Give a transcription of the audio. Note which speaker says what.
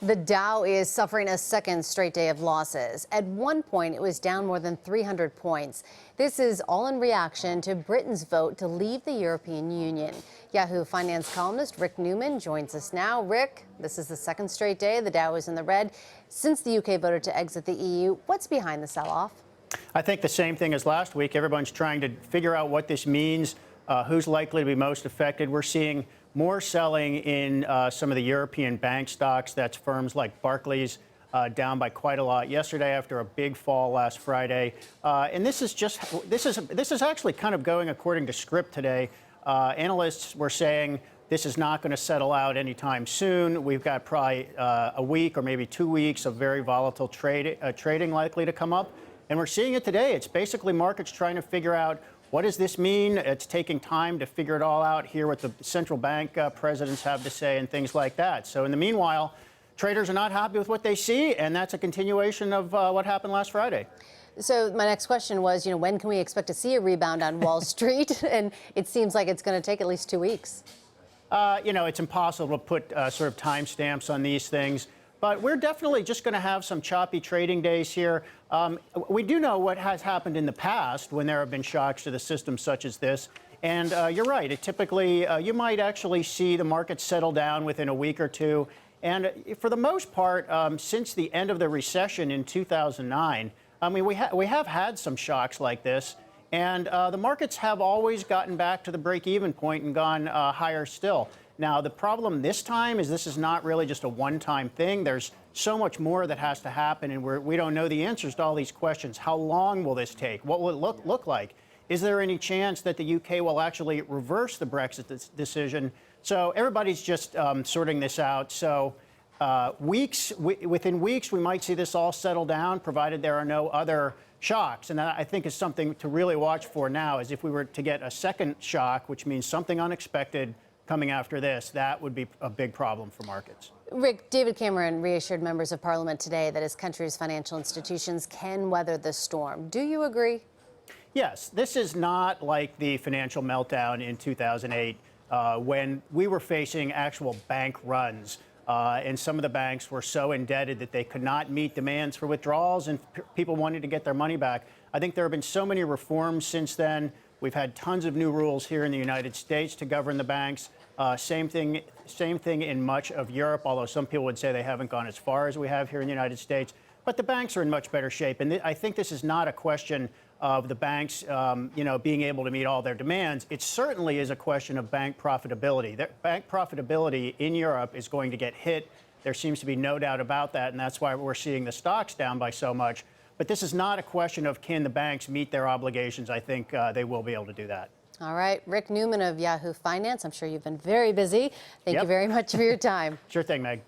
Speaker 1: The Dow is suffering a second straight day of losses. At one point, it was down more than 300 points. This is all in reaction to Britain's vote to leave the European Union. Yahoo finance columnist Rick Newman joins us now. Rick, this is the second straight day the Dow is in the red since the UK voted to exit the EU. What's behind the sell-off?
Speaker 2: I think the same thing as last week. Everyone's trying to figure out what this means, who's likely to be most affected. We're seeing more selling in some of the European bank stocks. That's firms like Barclays, down by quite a lot yesterday after a big fall last Friday. And this is actually kind of going according to script today. Analysts were saying this is not going to settle out anytime soon. We've got probably a week or maybe 2 weeks of very volatile trading likely to come up. And we're seeing it today. It's basically markets trying to figure out, what does this mean? It's taking time to figure it all out, hear what the central bank presidents have to say and things like that. So in the meanwhile, traders are not happy with what they see, and that's a continuation of what happened last Friday.
Speaker 1: So my next question was, when can we expect to see a rebound on Wall Street? And it seems like it's going to take at least 2 weeks.
Speaker 2: It's impossible to put sort of timestamps on these things. But we're definitely just going to have some choppy trading days here. We do know what has happened in the past when there have been shocks to the system such as this. And you're right. It typically, you might actually see the market settle down within a week or two. And for the most part, since the end of the recession in 2009, we have had some shocks like this. And the markets have always gotten back to the break-even point and gone higher still. Now, the problem this time is this is not really just a one-time thing. There's so much more that has to happen, and we don't know the answers to all these questions. How long will this take? What will it look like? Is there any chance that the UK will actually reverse the Brexit decision? So everybody's just sorting this out. So within weeks, we might see this all settle down, provided there are no other shocks. And that, I think, is something to really watch for now, is if we were to get a second shock, which means something unexpected coming after this, that would be a big problem for markets.
Speaker 1: Rick, David Cameron reassured members of Parliament today that his country's financial institutions can weather the storm. Do you agree?
Speaker 2: Yes, this is not like the financial meltdown in 2008 when we were facing actual bank runs. And some of the banks were so indebted that they could not meet demands for withdrawals, and people wanted to get their money back. I think there have been so many reforms since then. We've had tons of new rules here in the United States to govern the banks. Same thing in much of Europe, although some people would say they haven't gone as far as we have here in the United States. But the banks are in much better shape. And I think this is not a question of the banks, being able to meet all their demands. It certainly is a question of bank profitability. Bank profitability in Europe is going to get hit. There seems to be no doubt about that, and that's why we're seeing the stocks down by so much. But this is not a question of can the banks meet their obligations. I think they will be able to do that.
Speaker 1: All right. Rick Newman of Yahoo Finance. I'm sure you've been very busy. Thank you very much for your time.
Speaker 2: Sure thing, Meg.